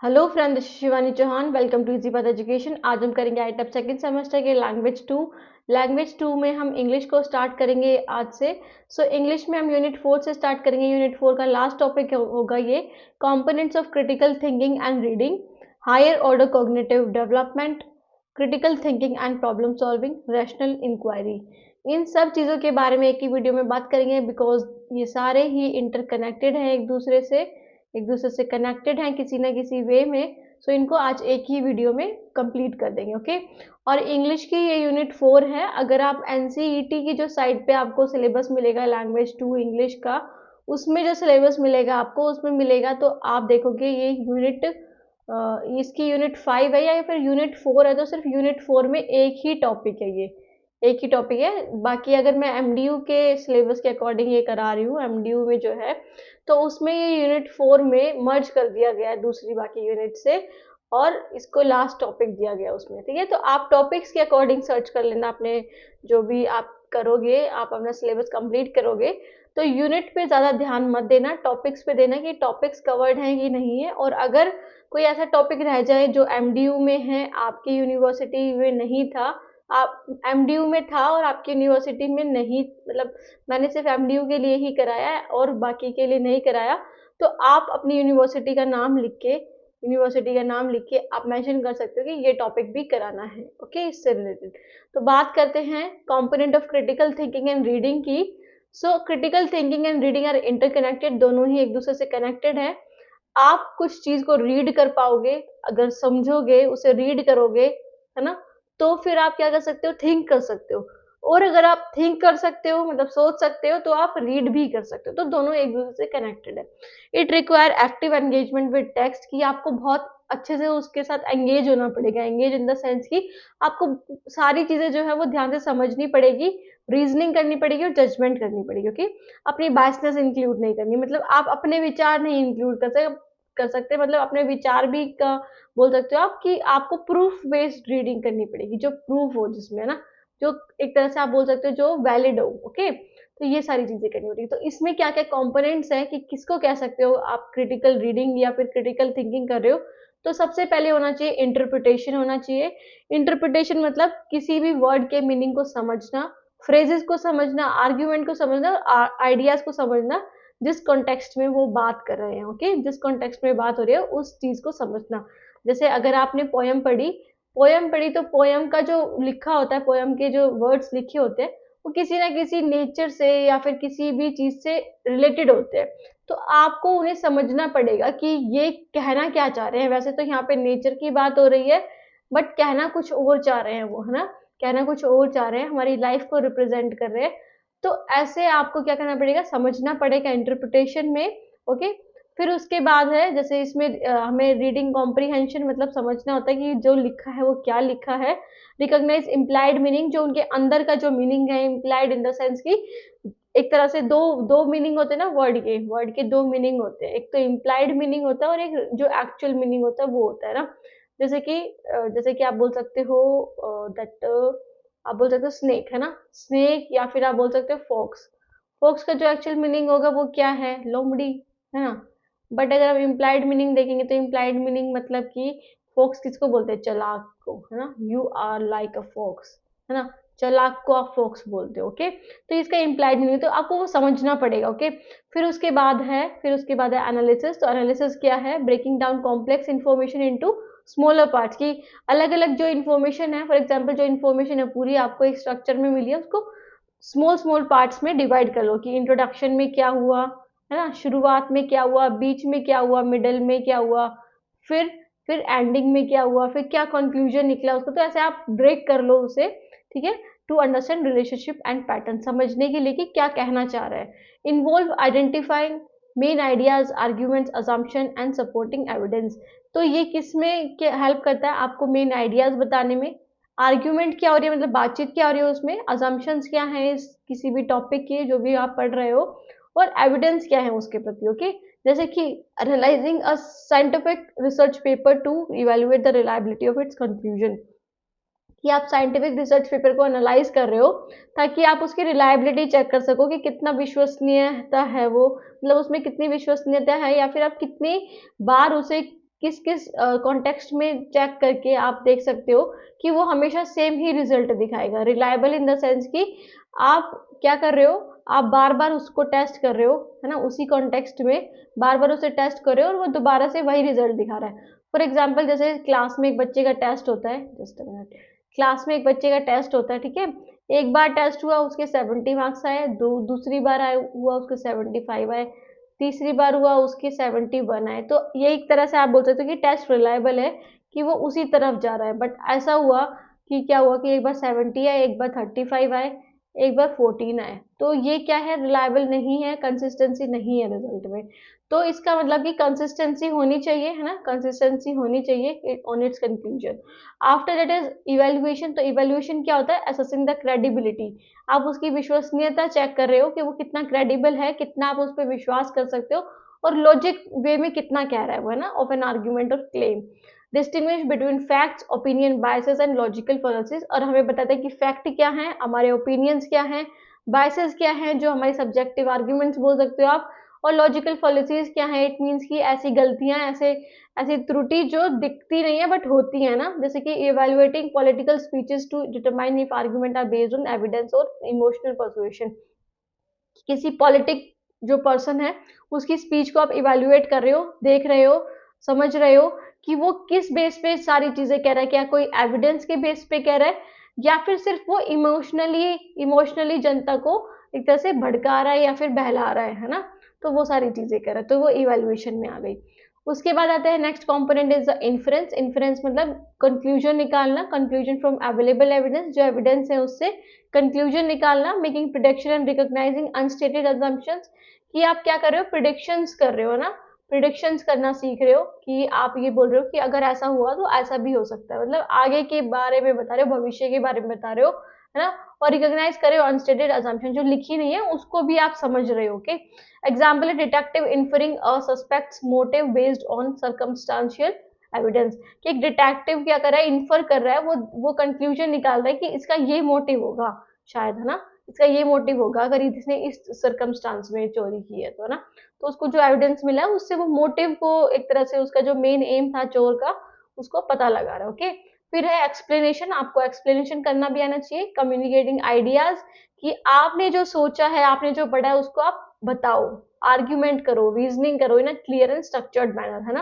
Hello friend, this is Shivani Chauhan. Welcome to easy Baat education. आज हम करेंगे आईटेप सेकंड सेमेस्टर के लैंग्वेज 2 में हम इंग्लिश को स्टार्ट करेंगे आज से। इंग्लिश में हम यूनिट 4 से स्टार्ट करेंगे। यूनिट 4 का लास्ट टॉपिक होगा ये components of critical thinking and reading, higher order cognitive development, critical thinking and problem solving, rational inquiry. इन सब चीज़ों के बारे में एक ही वीडियो में बात करेंगे बिकॉज ये सारे ही इंटरकनेक्टेड हैं, एक दूसरे से कनेक्टेड हैं किसी ना किसी वे में। इनको आज एक ही वीडियो में कंप्लीट कर देंगे। ओके। और इंग्लिश की ये यूनिट 4 है। अगर आप एनसीईटी की जो साइट पे आपको सिलेबस मिलेगा लैंग्वेज 2 इंग्लिश का, उसमें जो सिलेबस मिलेगा आपको उसमें मिलेगा, तो आप देखोगे ये यूनिट इसकी यूनिट 5 है या फिर यूनिट 4 है, तो सिर्फ यूनिट 4 में एक ही टॉपिक है, ये एक ही टॉपिक है। बाकी अगर मैं एमडीयू के सिलेबस के अकॉर्डिंग ये करा रही हूँ, एमडीयू में जो है तो उसमें ये यूनिट 4 में मर्ज कर दिया गया है दूसरी बाकी यूनिट से, और इसको लास्ट टॉपिक दिया गया उसमें। ठीक है, तो आप टॉपिक्स के अकॉर्डिंग सर्च कर लेना। अपने जो भी आप करोगे, आप अपना सिलेबस कंप्लीट करोगे तो यूनिट पे ज़्यादा ध्यान मत देना, टॉपिक्स पे देना कि टॉपिक्स कवर्ड हैं कि नहीं है। और अगर कोई ऐसा टॉपिक रह जाए जो एमडीयू में है, आपकी यूनिवर्सिटी में नहीं था, आप एमडीयू में था और आपकी यूनिवर्सिटी में नहीं, मतलब मैंने सिर्फ एमडीयू के लिए ही कराया है और बाकी के लिए नहीं कराया, तो आप अपनी यूनिवर्सिटी का नाम लिख के आप मेंशन कर सकते हो कि ये टॉपिक भी कराना है। ओके, इससे रिलेटेड। तो बात करते हैं component of critical thinking and reading की। Critical thinking and reading are interconnected, दोनों ही एक दूसरे से कनेक्टेड है। आप कुछ चीज को रीड कर पाओगे, अगर समझोगे, उसे रीड करोगे, है ना, तो फिर आप क्या कर सकते हो, थिंक कर सकते हो। और अगर आप थिंक कर सकते हो, मतलब सोच सकते हो, तो आप रीड भी कर सकते हो। तो दोनों एक दूसरे से कनेक्टेड है। It require active engagement with text, की आपको बहुत अच्छे से उसके साथ एंगेज होना पड़ेगा। एंगेज इन द सेंस की आपको सारी चीजें जो है वो ध्यान से समझनी पड़ेगी, रीजनिंग करनी पड़ेगी और जजमेंट करनी पड़ेगी। ओके, अपनी बायसनेस इंक्लूड नहीं करनी, मतलब आप अपने विचार नहीं इंक्लूड कर सकते, मतलब अपने विचार भी का बोल सकते हो आप, कि आपको प्रूफ बेस्ड रीडिंग करनी पड़ेगी, जो प्रूफ हो जिसमें ना, जो एक तरह से आप बोल सकते हो जो वैलिड हो। ओके, तो ये सारी चीजें करनी पड़ेगी। तो इसमें क्या क्या कंपोनेंट्स हैं कि किसको कह सकते हो आप क्रिटिकल रीडिंग या फिर क्रिटिकल थिंकिंग कर रहे हो। तो सबसे पहले होना चाहिए इंटरप्रिटेशन होना चाहिए। इंटरप्रिटेशन मतलब किसी भी वर्ड के मीनिंग को समझना, फ्रेजेस को समझना, आर्ग्यूमेंट को समझना, आइडियाज को समझना, जिस कॉन्टेक्स्ट में वो बात कर रहे हैं। ओके, जिस कॉन्टेक्स्ट में बात हो रही है उस चीज को समझना। जैसे अगर आपने पोयम पढ़ी तो पोयम का जो लिखा होता है, पोयम के जो वर्ड्स लिखे होते हैं, वो किसी ना किसी नेचर से या फिर किसी भी चीज से रिलेटेड होते हैं। तो आपको उन्हें समझना पड़ेगा कि ये कहना क्या चाह रहे हैं। वैसे तो यहाँ पे नेचर की बात हो रही है, बट कहना कुछ और चाह रहे हैं वो, है ना, कहना कुछ और चाह रहे हैं, हमारी लाइफ को रिप्रेजेंट कर रहे हैं। तो ऐसे आपको क्या करना पड़ेगा, समझना पड़ेगा इंटरप्रिटेशन में। ओके, फिर उसके बाद है, जैसे इसमें हमें रीडिंग कॉम्प्रीहेंशन, मतलब समझना होता है कि जो लिखा है वो क्या लिखा है। रिकॉग्नाइज इम्प्लाइड मीनिंग, जो उनके अंदर का जो मीनिंग है, इम्प्लाइड इन द सेंस की एक तरह से दो दो मीनिंग होते हैं ना, वर्ड के दो मीनिंग होते हैं। एक तो इम्प्लाइड मीनिंग होता है और एक जो एक्चुअल मीनिंग होता है वो होता है ना। जैसे कि आप बोल सकते हो दैट, आप बोल सकते हो स्नेक, है ना, स्नेक, या फिर आप बोल सकते हो फॉक्स। फॉक्स का जो एक्चुअल मीनिंग होगा वो क्या है, लोमड़ी, है ना। बट अगर आप इम्प्लाइड मीनिंग देखेंगे तो इम्प्लाइड मीनिंग मतलब कि फॉक्स किसको बोलते हैं, चालाक को, है ना, you are like a fox, है ना, चालाक को आप फॉक्स बोलते हो। ओके, तो इसका इम्प्लाइड मीनिंग तो आपको वो समझना पड़ेगा। ओके, फिर उसके बाद है एनालिसिस। तो एनालिसिस क्या है, breaking down complex information into smaller parts, की अलग अलग जो इन्फॉर्मेशन है, फॉर एग्जाम्पल जो इन्फॉर्मेशन है पूरी आपको एक स्ट्रक्चर में मिली है, उसको स्मॉल स्मॉल पार्ट्स में डिवाइड कर लो। कि इंट्रोडक्शन में क्या हुआ, है ना, शुरुआत में क्या हुआ, बीच में क्या हुआ, मिडल में क्या हुआ, फिर फिर एंडिंग में क्या हुआ, फिर क्या कंक्लूजन निकला उसको। तो ऐसे आप ब्रेक कर लो उसे। ठीक है, to understand relationship and pattern, समझने के लिए कि क्या कहना चाह रहा है। Involve identifying main ideas, arguments, assumption and supporting evidence. तो ये किस में हेल्प करता है आपको, मेन आइडियाज बताने में, आर्ग्यूमेंट क्या हो रही है, मतलब बातचीत क्या हो रही है उसमें, अजम्पशंस क्या है इस किसी भी टॉपिक के जो भी आप पढ़ रहे हो, और एविडेंस क्या है उसके प्रति। ओके, जैसे कि analysing a scientific research paper two evaluate the reliability of its conclusion, कि आप साइंटिफिक रिसर्च पेपर को एनालाइज कर रहे हो ताकि आप उसकी रिलायबिलिटी चेक कर सको कि कितना विश्वसनीयता है वो, मतलब उसमें कितनी विश्वसनीयता है, या फिर आप कितनी बार उसे किस किस कॉन्टेक्स्ट में चेक करके आप देख सकते हो कि वो हमेशा सेम ही रिजल्ट दिखाएगा। रिलायबल इन द सेंस कि आप क्या कर रहे हो, आप बार बार उसको टेस्ट कर रहे हो, है ना, उसी कॉन्टेक्स्ट में बार बार उसे टेस्ट कर रहे हो और वो दोबारा से वही रिजल्ट दिखा रहा है। फॉर एग्जाम्पल जैसे क्लास में एक बच्चे का टेस्ट होता है, जस्ट अ मिनट, क्लास में एक बच्चे का टेस्ट होता है, ठीक है, एक बार टेस्ट हुआ उसके 70 मार्क्स आए, दूसरी बार आए हुआ उसके 75 आए, तीसरी बार हुआ उसके 71 आए। तो ये एक तरह से आप बोल सकते हो कि टेस्ट रिलायबल है कि वो उसी तरफ जा रहा है। बट ऐसा हुआ कि क्या हुआ कि एक बार 70 आए, एक बार 35 आए, एक बार 14 आए, तो ये क्या है, रिलायबल नहीं है, कंसिस्टेंसी नहीं है रिजल्ट में। तो इसका मतलब कि कंसिस्टेंसी होनी चाहिए, है ना, कंसिस्टेंसी होनी चाहिए on it's conclusion. After that is evaluation. तो इवेल्युएशन क्या होता है, असेसिंग द क्रेडिबिलिटी। आप उसकी विश्वसनीयता चेक कर रहे हो कि वो कितना क्रेडिबल है, कितना आप उस पर विश्वास कर सकते हो और लॉजिक वे में कितना कह रहा है वो, है ना, ऑफ एन आर्ग्यूमेंट और claim. Distinguish between facts, opinion, biases and logical fallacies. और हमें बताता है कि फैक्ट क्या है, हमारे ओपिनियंस क्या हैं, बायसेस क्या हैं, जो हमारे सब्जेक्टिव आर्ग्यूमेंट्स बोल सकते हो आप, और लॉजिकल फॉलोसिस क्या है। इट मीन्स कि ऐसी गलतियां, ऐसे ऐसी त्रुटि जो दिखती नहीं है बट होती है ना, जैसे कि evaluating political speeches to determine if argument are based on evidence और इमोशनल परसुएशन। किसी पॉलिटिक जो पर्सन है उसकी स्पीच को आप इवेल्युएट कर रहे हो, देख रहे हो, समझ रहे हो कि वो किस बेस पे सारी चीजें कह रहा है, क्या कोई एविडेंस के बेस पे कह रहा है या फिर सिर्फ वो इमोशनली जनता को एक तरह से भड़का रहा है या फिर बहला रहा है ना। तो वो सारी चीजें कर रहा है, तो वो इवेल्युएशन में आ गई। उसके बाद आता है next component is the inference. Inference मतलब कंक्लूजन निकालना, कंक्लूजन फ्रॉम अवेलेबल एविडेंस, जो एविडेंस है उससे कंक्लूजन निकालना। Making prediction and recognising unstated assumptions, कि आप क्या कर रहे हो, प्रिडिक्शंस कर रहे हो ना, प्रिडिक्शंस करना सीख रहे हो कि आप ये बोल रहे हो कि अगर ऐसा हुआ तो ऐसा भी हो सकता है, मतलब आगे के बारे में बता रहे हो, भविष्य के बारे में बता रहे हो, है ना। और रिकॉग्नाइज करे हो अनस्टेटेड अजम्पशन, जो लिखी नहीं है उसको भी आप समझ रहे हो। ओके, एग्जाम्पल है detective inferring a suspect's motive based on circumstantial evidence, कि एक डिटेक्टिव क्या कर रहा है, इन्फर कर रहा है, वो कंक्लूजन निकाल रहा है कि इसका ये मोटिव होगा शायद, है ना, इसका ये मोटिव होगा अगर इसने इस सर्कमस्टांस में चोरी की है तो, है ना। तो उसको जो एविडेंस मिला है उससे वो मोटिव को एक तरह से, उसका जो मेन एम था चोर का, उसको पता लगा रहा है। ओके, फिर है एक्सप्लेनेशन, आपको एक्सप्लेनेशन करना भी आना चाहिए। कम्युनिकेटिंग आइडियाज, कि आपने जो सोचा है, आपने जो पढ़ा है उसको आप बताओ, आर्ग्यूमेंट करो, रीजनिंग करो in a clear and structured manner, है ना,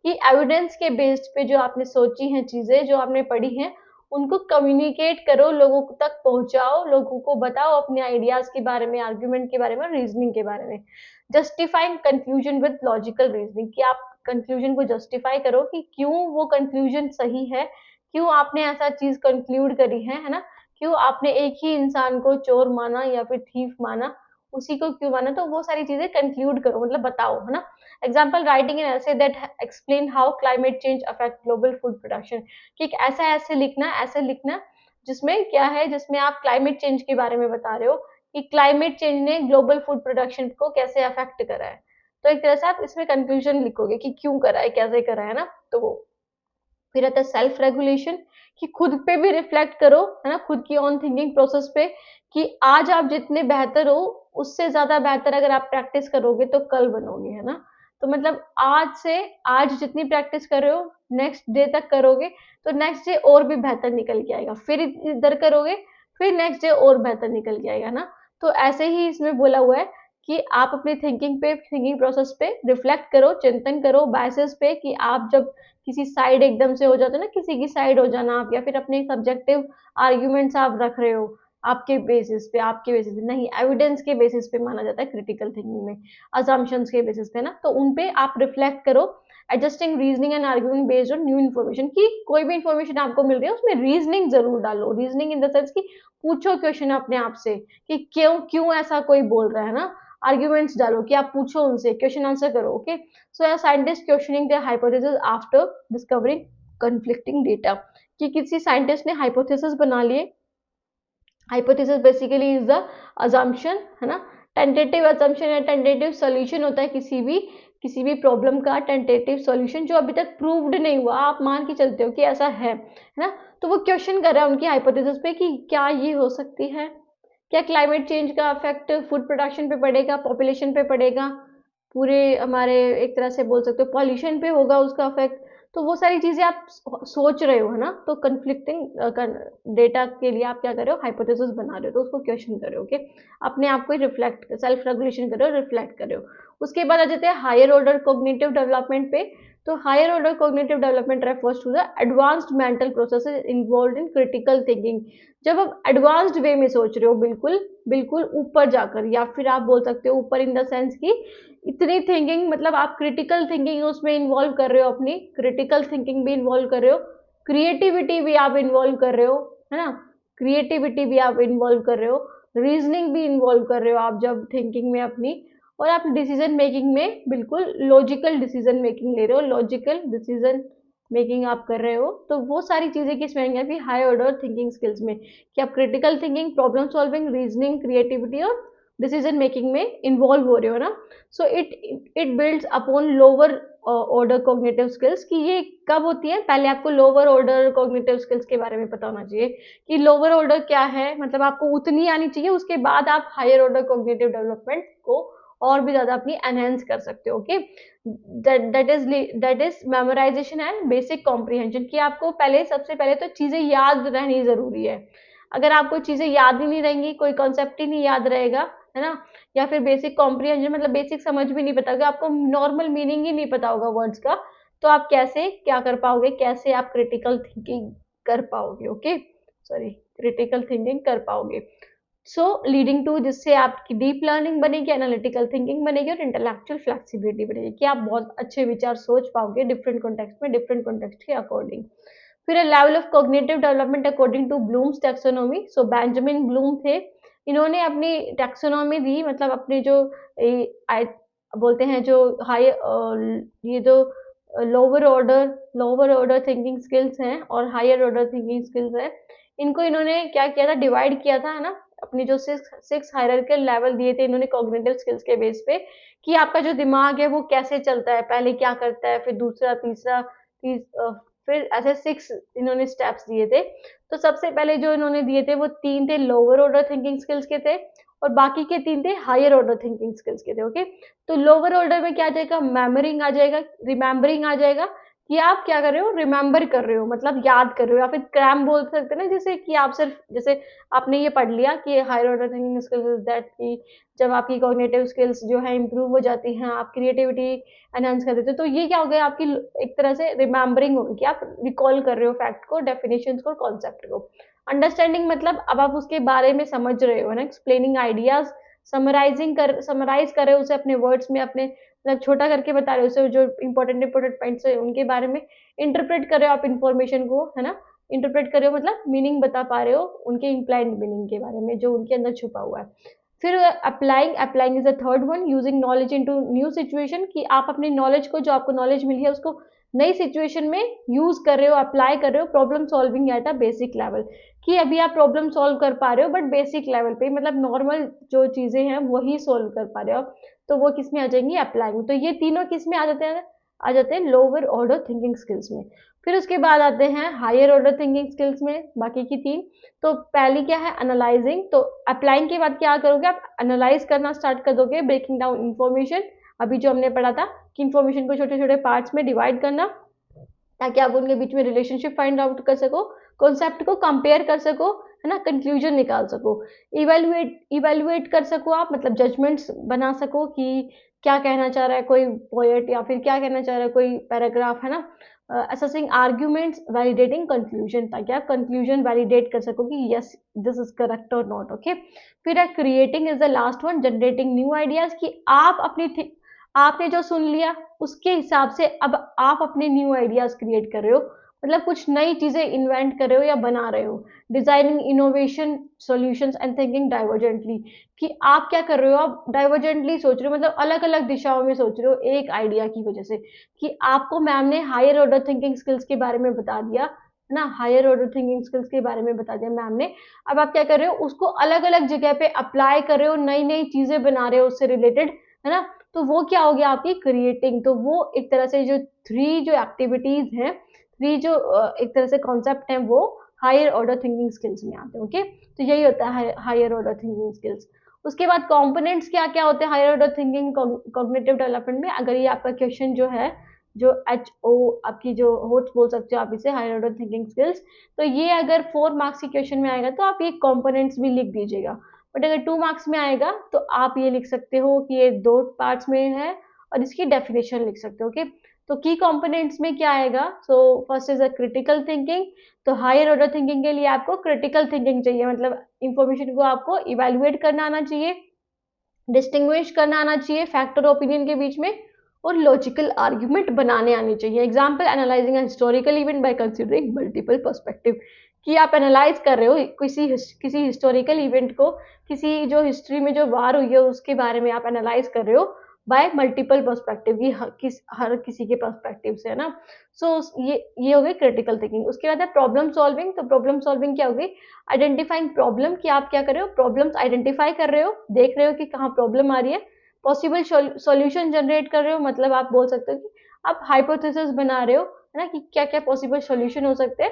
कि एविडेंस के बेस्ड पे जो आपने सोची हैं चीजें, जो आपने पढ़ी हैं, उनको कम्युनिकेट करो, लोगों तक पहुंचाओ, लोगों को बताओ अपने आइडियाज के बारे में, आर्ग्यूमेंट के बारे में, रीजनिंग के बारे में। Justifying conclusion with logical reasoning, कि आप कंक्लूजन को जस्टिफाई करो कि क्यों वो कंक्लूजन सही है, क्यों आपने ऐसा चीज कंक्लूड करी है ना, क्यों आपने एक ही इंसान को चोर माना या फिर थीफ माना, उसी को क्यों माना, तो वो सारी चीजें कंक्लूड करो, मतलब बताओ, है ना। एग्जाम्पल, राइटिंग एन ऐसे that explain how climate change affect global food production, कि एक ऐसा ऐसे लिखना जिसमें क्या है, जिसमें आप क्लाइमेट चेंज के बारे में बता रहे हो कि क्लाइमेट चेंज ने ग्लोबल फूड प्रोडक्शन को कैसे अफेक्ट करा है। तो एक तरह से आप इसमें कंक्लूजन लिखोगे कि क्यों करा है, कैसे करा है ना, तो वो। फिर आता है सेल्फ रेगुलेशन, कि खुद पे भी रिफ्लेक्ट करो, है ना, खुद की ऑन थिंकिंग प्रोसेस पे, कि आज आप जितने बेहतर हो उससे ज्यादा बेहतर अगर आप प्रैक्टिस करोगे तो कल बनोगे, है ना। तो मतलब आज जितनी प्रैक्टिस कर रहे हो नेक्स्ट डे तक करोगे तो नेक्स्ट डे और भी बेहतर निकल के आएगा, फिर इधर करोगे फिर नेक्स्ट डे और बेहतर निकल के आएगा ना। तो ऐसे ही इसमें बोला हुआ है कि आप अपनी थिंकिंग प्रोसेस पे रिफ्लेक्ट करो, चिंतन करो, बायसेस पे, कि आप जब किसी साइड एकदम से हो जाते हो ना, किसी की साइड हो जाना आप, या फिर अपने सब्जेक्टिव आर्ग्यूमेंट्स आप रख रहे हो आपके बेसिस पे नहीं, एविडेंस के बेसिस पे माना जाता है क्रिटिकल थिंकिंग में, अजम्पशंस के बेसिस पे ना, तो उन पे आप रिफ्लेक्ट करो। Adjusting reasoning and argument based on new information, की कोई भी इन्फॉर्मेशन आपको मिल रही है उसमें रीजनिंग जरूर डालो, रीजनिंग इन द सेंस की पूछो क्वेश्चन अपने आप से कि क्यों क्यों ऐसा कोई बोल रहा है ना, आर्ग्यूमेंट्स डालो कि आप पूछो उनसे, क्वेश्चन आंसर करो। Okay, so a scientist questioning their hypothesis after discovering conflicting data, कि किसी साइंटिस्ट ने हाइपोथेसिस बना लिए, hypothesis basically is the assumption, है ना, टेंटेटिव अजम्पशन या टेंटेटिव सॉल्यूशन होता है किसी भी प्रॉब्लम का टेंटेटिव सॉल्यूशन जो अभी तक प्रूव्ड नहीं हुआ, आप मान के चलते हो कि ऐसा है ना। तो वो क्वेश्चन कर रहा है उनकी हाइपोथेसिस पे कि क्या ये हो सकती है, क्या क्लाइमेट चेंज का इफेक्ट फूड प्रोडक्शन पे पड़ेगा, पॉपुलेशन पे पड़ेगा, पूरे हमारे एक तरह से बोल सकते हो पॉल्यूशन पे होगा उसका इफेक्ट। तो वो सारी चीजें आप सोच रहे हो, है ना, तो कंफ्लिक्टिंग डेटा के लिए आप क्या कर रहे हो, हाइपोथेसिस बना रहे हो, तो उसको क्वेश्चन कर रहे हो। ओके, अपने आप को रिफ्लेक्ट, सेल्फ रेगुलेशन कर रहे हो, रिफ्लेक्ट कर रहे हो। उसके बाद आ जाते हैं हायर ऑर्डर कोग्निटिव डेवलपमेंट पे। तो higher order cognitive development refers to the advanced mental processes involve in critical thinking. जब आप एडवांस्ड वे में सोच रहे हो, बिल्कुल बिल्कुल ऊपर जाकर, या फिर आप बोल सकते हो ऊपर इन द सेंस की इतनी थिंकिंग, मतलब आप क्रिटिकल थिंकिंग उसमें इन्वॉल्व कर रहे हो, अपनी क्रिटिकल थिंकिंग भी इन्वॉल्व कर रहे हो, क्रिएटिविटी भी आप इन्वॉल्व कर रहे हो, है ना, क्रिएटिविटी भी आप इन्वॉल्व कर रहे हो, रीजनिंग भी इन्वॉल्व कर रहे हो आप जब थिंकिंग में अपनी, और आप डिसीजन मेकिंग में बिल्कुल लॉजिकल डिसीजन मेकिंग ले रहे हो, लॉजिकल डिसीजन मेकिंग आप कर रहे हो। तो वो सारी चीजें किस में आएंगी, हाई ऑर्डर थिंकिंग स्किल्स में, कि आप critical thinking, problem solving, reasoning, creativity और डिसीजन मेकिंग में इन्वॉल्व हो रहे हो ना। So it builds upon lower order cognitive skills. कि ये कब होती है, पहले आपको लोअर ऑर्डर कॉग्निटिव स्किल्स के बारे में पता होना चाहिए कि लोअर ऑर्डर क्या है, मतलब आपको उतनी आनी चाहिए, उसके बाद आप हायर ऑर्डर कॉग्निटिव डेवलपमेंट को और भी ज्यादा अपनी एनहेंस कर सकते हो। Okay, that is memorisation and basic comprehension. कि आपको पहले, सबसे पहले तो चीजें याद रहनी जरूरी है। अगर आपको चीजें याद ही नहीं रहेंगी, कोई कॉन्सेप्ट ही नहीं याद रहेगा, है ना, या फिर बेसिक कॉम्प्रिहेंशन मतलब बेसिक समझ भी नहीं पता होगा आपको, नॉर्मल मीनिंग ही नहीं पता होगा वर्ड्स का, तो आप कैसे क्या कर पाओगे, कैसे आप क्रिटिकल थिंकिंग कर पाओगे। ओके, सॉरी, क्रिटिकल थिंकिंग कर पाओगे। सो लीडिंग टू, जिससे आपकी डीप लर्निंग बनेगी, एनालिटिकल थिंकिंग बनेगी और इंटेलेक्चुअल फ्लेक्सिबिलिटी बनेगी, कि आप बहुत अच्छे विचार सोच पाओगे डिफरेंट कॉन्टेक्स्ट में, डिफरेंट कॉन्टेक्स्ट के अकॉर्डिंग। फिर level of cognitive development according to Bloom's taxonomy. So Benjamin Bloom थे, इन्होंने अपनी टैक्सोनॉमी दी, मतलब अपने जो बोलते हैं जो हाई, ये जो लोअर ऑर्डर थिंकिंग स्किल्स हैं और हायर ऑर्डर थिंकिंग स्किल्स हैं, इनको इन्होंने क्या किया था, डिवाइड किया था, है ना। अपनी जो सिक्स हायरार्किकल लेवल दिए थे इन्होंने कॉग्निटिव स्किल्स के बेस पे, कि आपका जो दिमाग है वो कैसे चलता है, पहले क्या करता है, फिर दूसरा, तीसरा, फिर ऐसे सिक्स इन्होंने स्टेप्स दिए थे। तो सबसे पहले जो इन्होंने दिए थे वो तीन थे लोअर ऑर्डर थिंकिंग स्किल्स के थे, और बाकी के तीन थे हायर ऑर्डर थिंकिंग स्किल्स के थे। ओके, तो लोअर ऑर्डर में क्या आ जाएगा, मेमोरिंग आ जाएगा, रिमेम्बरिंग आ जाएगा, कि आप क्या कर रहे हो, रिमेम्बर कर रहे हो, मतलब याद कर रहे हो, या फिर क्रैम बोल सकते हैं ना, जैसे कि आप सिर्फ, जैसे आपने ये पढ़ लिया कि higher order thinking skills is that, कि जब आपकी कॉग्निटिव स्किल्स जो है इंप्रूव हो जाती हैं, आप क्रिएटिविटी एनहांस कर देते हो, तो ये क्या हो गया, आपकी एक तरह से रिमेम्बरिंग होगी, कि आप रिकॉल कर रहे हो फैक्ट को, डेफिनेशन को, कॉन्सेप्ट को। अंडरस्टैंडिंग मतलब अब आप उसके बारे में समझ रहे हो ना, एक्सप्लेनिंग आइडियाज, समराइज कर रहे हो उसे अपने वर्ड्स में, अपने मतलब छोटा करके बता रहे हो उसे, जो इंपॉर्टेंट पॉइंट्स है उनके बारे में इंटरप्रेट कर रहे हो आप इन्फॉर्मेशन को, है ना, इंटरप्रेट कर रहे हो, मतलब मीनिंग बता पा रहे हो उनके इम्प्लाइड मीनिंग के बारे में जो उनके अंदर छुपा हुआ है। फिर applying is the third one, using knowledge into new situation. कि आप अपनी नॉलेज को, जो आपको नॉलेज मिली है उसको नई सिचुएशन में यूज कर रहे हो, अप्लाई कर रहे हो, problem solving at a basic level. कि अभी आप प्रॉब्लम सॉल्व कर पा रहे हो बट बेसिक लेवल पे, मतलब नॉर्मल जो चीजें हैं वही सॉल्व कर पा रहे हो आप, तो वो किस में आ जाएंगी, अप्लाइंग। तो ये तीनों किस में आ जाते हैं लोअर ऑर्डर थिंकिंग स्किल्स में। फिर उसके बाद आते हैं हायर ऑर्डर थिंकिंग स्किल्स में, बाकी की तीन। तो पहली क्या है, एनालाइजिंग। तो अप्लाइंग के बाद क्या करोगे, आप एनालाइज करना स्टार्ट कर दोगे, ब्रेकिंग डाउन इन्फॉर्मेशन, अभी जो हमने पढ़ा था कि इन्फॉर्मेशन को छोटे छोटे पार्ट्स में डिवाइड करना, ताकि आप उनके बीच में रिलेशनशिप फाइंड आउट कर सको, कॉन्सेप्ट को कंपेयर कर सको, है ना, कंक्लूजन निकाल सको, इवेल्युएट कर सको आप, मतलब जजमेंट्स बना सको कि क्या कहना चाह रहा है कोई पोएट, या फिर क्या कहना चाह रहा है कोई पैराग्राफ, है ना। असेसिंग आर्ग्यूमेंट्स, वैलिडेटिंग कंक्लूजन, ताकि आप कंक्लूजन वैलिडेट कर सको कि यस दिस इज करेक्ट और नॉट। ओके, फिर creating is the last one, generating new ideas. कि आप अपनी, आपने जो सुन लिया उसके हिसाब से अब आप अपने न्यू आइडियाज क्रिएट कर रहे हो, मतलब कुछ नई चीजें इन्वेंट कर रहे हो या बना रहे हो। Designing innovation solutions and thinking divergently. कि आप क्या कर रहे हो, आप डाइवर्जेंटली सोच रहे हो, मतलब अलग अलग दिशाओं में सोच रहे हो एक आइडिया की वजह से। कि आपको मैम ने हायर ऑर्डर थिंकिंग स्किल्स के बारे में बता दिया, है ना, हायर ऑर्डर थिंकिंग स्किल्स के बारे में बता दिया मैम ने, अब आप क्या कर रहे हो, उसको अलग अलग जगह पे अप्लाई कर रहे हो, नई नई चीजें बना रहे हो उससे रिलेटेड, है ना। तो वो क्या हो गया आपकी क्रिएटिंग। तो वो एक तरह से जो थ्री जो एक्टिविटीज हैं, थ्री जो एक तरह से कॉन्सेप्ट हैं, वो हायर ऑर्डर थिंकिंग स्किल्स में आते हैं। ओके, तो यही होता है हायर ऑर्डर थिंकिंग स्किल्स। उसके बाद कंपोनेंट्स क्या क्या होते हैं higher order thinking cognitive development में, अगर ये आपका क्वेश्चन जो है जो HO आपकी जो होट बोल सकते हो आप इसे, हायर ऑर्डर थिंकिंग स्किल्स, तो ये अगर 4 मार्क्स के क्वेश्चन में आएगा तो आप ये कंपोनेंट्स भी लिख दीजिएगा। बट अगर 2 मार्क्स में आएगा तो आप ये लिख सकते हो कि ये 2 पार्ट्स में है और इसकी डेफिनेशन लिख सकते हो। ओके, तो की कंपोनेंट्स में क्या आएगा? So first is a critical thinking. तो हायर ऑर्डर थिंकिंग के लिए आपको क्रिटिकल थिंकिंग चाहिए, मतलब इंफॉर्मेशन को आपको इवेल्युएट करना आना चाहिए, डिस्टिंग्विश करना आना चाहिए फैक्ट और ओपिनियन के बीच में, और लॉजिकल आर्ग्यूमेंट बनाने आने चाहिए। Example, analysing historical event by considering multiple perspective, कि आप एनालाइज कर रहे हो किसी हिस्टोरिकल इवेंट को, किसी जो हिस्ट्री में जो वार हुई है उसके बारे में आप एनालाइज कर रहे हो बाय मल्टीपल पर्सपेक्टिव, की हर किसी के पर्सपेक्टिव से, है ना। सो ये हो गई क्रिटिकल थिंकिंग। उसके बाद है प्रॉब्लम सॉल्विंग। तो प्रॉब्लम सॉल्विंग क्या हो गई? आइडेंटिफाइंग प्रॉब्लम, कि आप क्या कर रहे हो? प्रॉब्लम्स आइडेंटिफाई कर रहे हो, देख रहे हो कि कहाँ प्रॉब्लम आ रही है। पॉसिबल सॉल्यूशन जनरेट कर रहे हो, मतलब आप बोल सकते हो कि आप हाइपोथेसिस बना रहे हो, है ना, कि क्या क्या पॉसिबल सॉल्यूशन हो सकते हैं।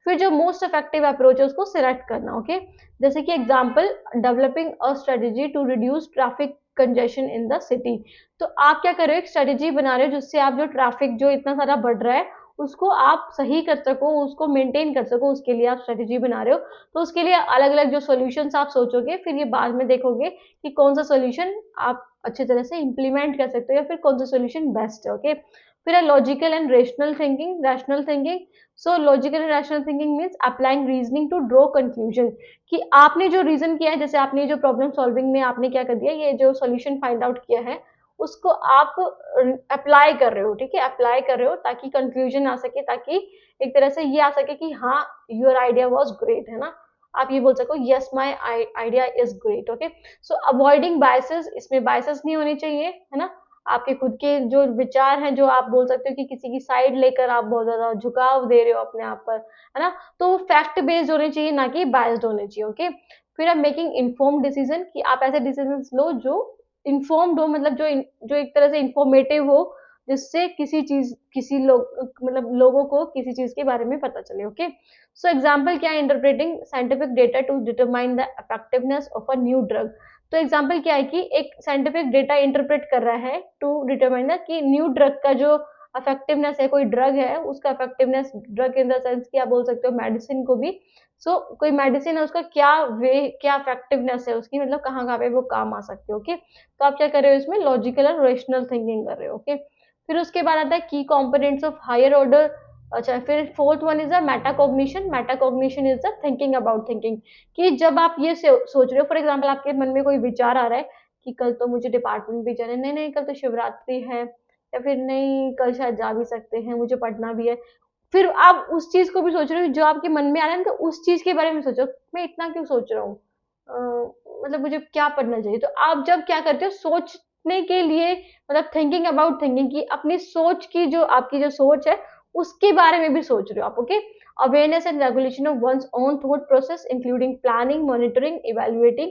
फिर जो मोस्ट इफेक्टिव अप्रोच है उसको सिलेक्ट करना। ओके, जैसे कि example, developing a strategy to reduce traffic congestion in the city. तो आप क्या कर रहे हो? एक स्ट्रेटेजी बना रहे हो जिससे आप जो ट्रैफिक जो इतना सारा बढ़ रहा है उसको आप सही कर सको, उसको मेंटेन कर सको, उसके लिए आप स्ट्रेटेजी बना रहे हो। तो उसके लिए अलग अलग जो सॉल्यूशंस आप सोचोगे, फिर ये बाद में देखोगे कि कौन सा सॉल्यूशन आप अच्छी तरह से इंप्लीमेंट कर सकते हो या फिर कौन सा सॉल्यूशन बेस्ट है। ओके, फिर है logical and rational thinking. So logical and rational thinking means applying reasoning to draw conclusion, कि आपने जो रीजन किया है, जैसे आपने जो प्रॉब्लम सॉल्विंग में आपने क्या कर दिया, ये जो सॉल्यूशन फाइंड आउट किया है उसको आप अप्लाई कर रहे हो, ठीक है, अप्लाई कर रहे हो ताकि कंक्लूजन आ सके, ताकि एक तरह से ये आ सके कि हाँ योर आइडिया वाज ग्रेट, है ना, आप ये बोल सको yes my idea is great. Okay, so avoiding biases, इसमें बायसेस नहीं होनी चाहिए, है ना, आपके खुद के जो विचार हैं, जो आप बोल सकते हो कि किसी की साइड लेकर आप बहुत ज्यादा झुकाव दे रहे हो अपने आप पर, है ना, तो फैक्ट बेस्ड होने चाहिए, ना कि बायस्ड होने चाहिए। ओके, फिर आप मेकिंग इन्फॉर्म्ड डिसीजन, कि आप ऐसे डिसीजन लो जो इन्फॉर्म्ड हो, मतलब जो एक तरह से इंफॉर्मेटिव हो, जिससे किसी लोग मतलब लोगों को किसी चीज के बारे में पता चले। ओके, सो एग्जाम्पल क्या है? Interpreting scientific data to determine the effectiveness of a new drug. तो एग्जाम्पल क्या है कि एक साइंटिफिक डेटा इंटरप्रेट कर रहा है टू डिटरमाइन द कि न्यू ड्रग का जो इफेक्टिवनेस है, कोई ड्रग है उसका effectiveness, drug in the sense कि आप बोल सकते हो मेडिसिन को भी। कोई मेडिसिन है उसका क्या इफेक्टिवनेस है उसकी, मतलब कहाँ कहाँ पे वो काम आ सकती है। ओके, तो आप क्या कर रहे हो? इसमें लॉजिकल और रेशनल थिंकिंग कर रहे हो। ओके, फिर उसके बाद आता है की कंपोनेंट्स ऑफ हायर ऑर्डर। अच्छा, फिर fourth one is a metacognition. Metacognition is the thinking about thinking, कि जब आप ये सोच रहे हो, फॉर एग्जांपल आपके मन में कोई विचार आ रहा है कि कल तो मुझे डिपार्टमेंट भी जाना है, नहीं नहीं कल तो शिवरात्रि है, या फिर नहीं कल शायद जा भी सकते हैं, मुझे पढ़ना भी है। फिर आप उस चीज को भी सोच रहे हो जो आपके मन में आ रहा है, तो उस चीज के बारे में सोचो, मैं इतना क्यों सोच रहा हूँ, मतलब मुझे क्या पढ़ना चाहिए। तो आप जब क्या करते हो, सोचने के लिए, मतलब थिंकिंग अबाउट थिंकिंग, की अपनी सोच की जो आपकी जो सोच है उसके बारे में भी सोच रहे हो आप। Okay, awareness and regulation of one's own thought process including planning, monitoring, evaluating,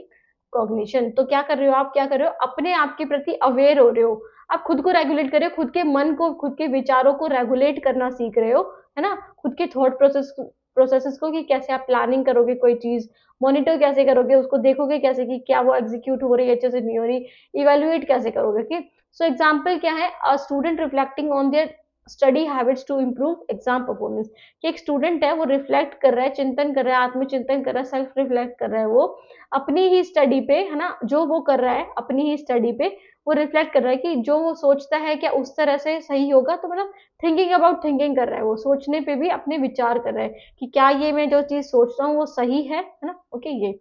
cognition. तो क्या कर रहे हो आप? क्या कर रहे हो? अपने आप के प्रति अवेयर हो रहे हो, आप खुद को रेगुलेट कर रहे हो, खुद के मन को, खुद के विचारों को रेगुलेट करना सीख रहे हो, है ना, खुद के थॉट प्रोसेसेस को, कि कैसे आप प्लानिंग करोगे कोई चीज, मॉनिटर कैसे करोगे उसको, देखोगे कैसे कि क्या वो एग्जीक्यूट हो रही है अच्छे से, नहीं हो रही, इवेल्युएट कैसे करोगे। कि सो एग्जांपल क्या है? A student reflecting on their study habits to improve exam performance, कि एक स्टूडेंट है वो रिफ्लेक्ट कर रहा है, चिंतन कर रहा है, आत्मचिंतन कर रहा है, सेल्फ रिफ्लेक्ट कर रहा है, वो अपनी ही स्टडी पे, है ना, जो वो कर रहा है अपनी ही स्टडी पे वो रिफ्लेक्ट कर रहा है कि जो वो सोचता है क्या उस तरह से सही होगा। तो मतलब थिंकिंग अबाउट थिंकिंग कर रहा है, वो सोचने पे भी अपने विचार कर रहा है कि क्या ये मैं जो चीज सोच रहा हूँ वो सही है ना। ओके, ये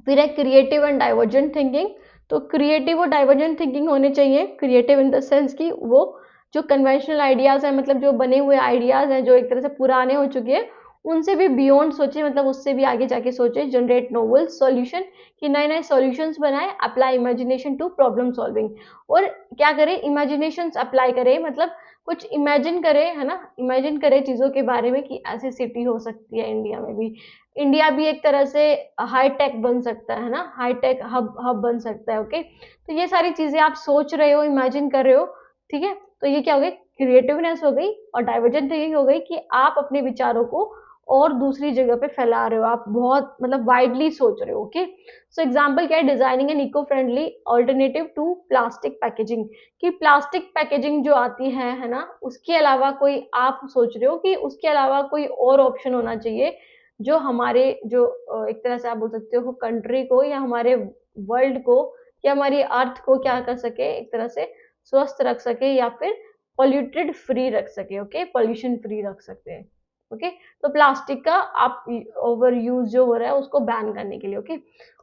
फिर है क्रिएटिव एंड डाइवर्जेंट थिंकिंग। तो क्रिएटिव और डाइवर्जेंट थिंकिंग होनी चाहिए। क्रिएटिव इन द सेंस की वो जो कन्वेंशनल आइडियाज है, मतलब जो बने हुए आइडियाज हैं जो एक तरह से पुराने हो चुके हैं, उनसे भी बियॉन्ड सोचे, मतलब उससे भी आगे जाके सोचे। जनरेट नोवेल सॉल्यूशन, कि नए नए सॉल्यूशंस बनाए। Apply imagination to problem solving, और क्या करें? इमेजिनेशन अप्लाई करें, मतलब कुछ इमेजिन करे, है ना, इमेजिन करे चीजों के बारे में कि ऐसी सिटी हो सकती है इंडिया में भी, इंडिया भी एक तरह से हाई टेक बन सकता है ना, हाई टेक हब हब बन सकता है। ओके, तो ये सारी चीजें आप सोच रहे हो, इमेजिन कर रहे हो, ठीक है। तो ये क्या हो गई? क्रिएटिवनेस हो गई, और डाइवर्जेंट थिंकिंग हो गई कि आप अपने विचारों को और दूसरी जगह पे फैला रहे हो, आप बहुत मतलब वाइडली सोच रहे हो। ओके, सो एग्जांपल क्या है, designing an eco friendly alternative to plastic packaging, कि प्लास्टिक पैकेजिंग जो आती है ना, उसके अलावा कोई आप सोच रहे हो कि उसके अलावा कोई और ऑप्शन होना चाहिए जो हमारे जो एक तरह से आप बोल सकते हो कंट्री को या हमारे वर्ल्ड को या हमारी अर्थ को क्या कर सके, एक तरह से स्वस्थ रख सके या फिर पॉल्यूटेड फ्री रख सके। ओके, पॉल्यूशन फ्री रख सकते हैं। ओके, तो प्लास्टिक का आप ओवर यूज जो हो रहा है उसको बैन करने के लिए। ओके,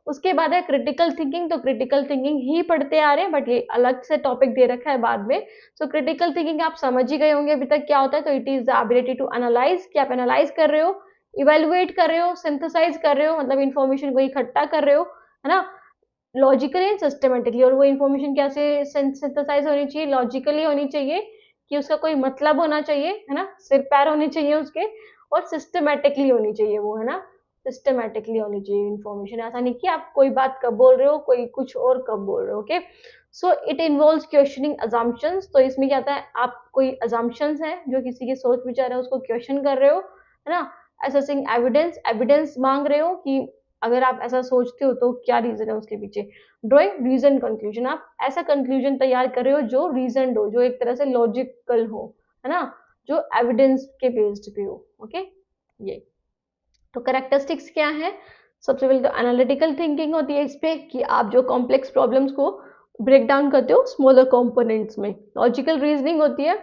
उसके बाद है क्रिटिकल थिंकिंग, तो क्रिटिकल थिंकिंग ही पढ़ते आ रहे हैं बट ये अलग से टॉपिक दे रखा है बाद में। सो क्रिटिकल थिंकिंग आप समझ ही गए होंगे अभी तक क्या होता है, तो it is the ability to analyse, कि आप एनालाइज कर रहे हो, इवेलुएट कर रहे हो, सिंथेसाइज कर रहे हो, मतलब इन्फॉर्मेशन को इकट्ठा कर रहे हो, है ना, लॉजिकली एंड सिस्टमेटिकली। और वो इन्फॉर्मेशन कैसे सिंथेसाइज होनी चाहिए, लॉजिकली होनी चाहिए कि उसका कोई मतलब होना चाहिए, है ना, सिर पैर होने चाहिए उसके, और सिस्टमेटिकली होनी चाहिए वो, है ना, सिस्टमेटिकली होनी चाहिए इन्फॉर्मेशन। ऐसा नहीं कि आप कोई बात कब बोल रहे हो, कोई कुछ और कब बोल रहे हो। Okay, so it involves questioning assumptions, तो इसमें क्या होता है, आप कोई अजम्पशंस है जो किसी के सोच विचार है उसको क्वेश्चन कर रहे हो, है ना, असेसिंग एविडेंस, एविडेंस मांग रहे हो कि अगर आप ऐसा सोचते हो तो क्या रीजन है उसके पीछे। ड्रॉइंग रीजन कंक्लूजन, आप ऐसा कंक्लूजन तैयार कर रहे हो जो रीजन हो, जो एक तरह से लॉजिकल हो, है ना, जो एविडेंस के बेस्ड पे हो। ओके, ये तो करेक्टरिस्टिक्स क्या है, सबसे पहले तो एनालिटिकल थिंकिंग होती है इस पे, कि आप जो कॉम्प्लेक्स प्रॉब्लम्स को ब्रेक डाउन करते हो स्मॉलर कंपोनेंट्स में। लॉजिकल रीजनिंग होती है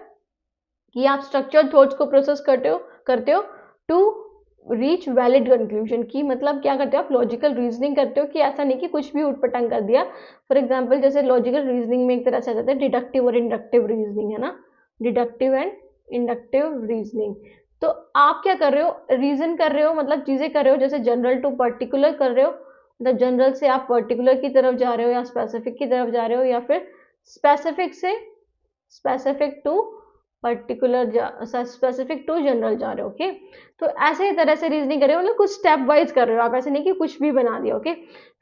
कि आप स्ट्रक्चर्ड थॉट्स को प्रोसेस करते हो टू रीच वैलिड कंक्लूजन, की मतलब क्या करते हो आप, लॉजिकल रीजनिंग करते हो, कि ऐसा नहीं कि कुछ भी उटपटांग कर दिया। फॉर एग्जांपल जैसे लॉजिकल रीजनिंग में एक तरह से आ जाता है डिडक्टिव और इंडक्टिव रीजनिंग, है ना, डिडक्टिव एंड इंडक्टिव रीजनिंग। तो आप क्या कर रहे हो, रीजन कर रहे हो, मतलब चीजें कर रहे हो, जैसे जनरल टू पर्टिकुलर कर रहे हो, मतलब जनरल से आप पर्टिकुलर की तरफ जा रहे हो या स्पेसिफिक की तरफ जा रहे हो, या फिर स्पेसिफिक से specific to particular specific to general जा रहे हो। ओके, तो ऐसे ही तरह से रीजनिंग कर रहे हो, मतलब कुछ स्टेप वाइज कर रहे हो आप, ऐसे नहीं कि कुछ भी बना दिया। ओके,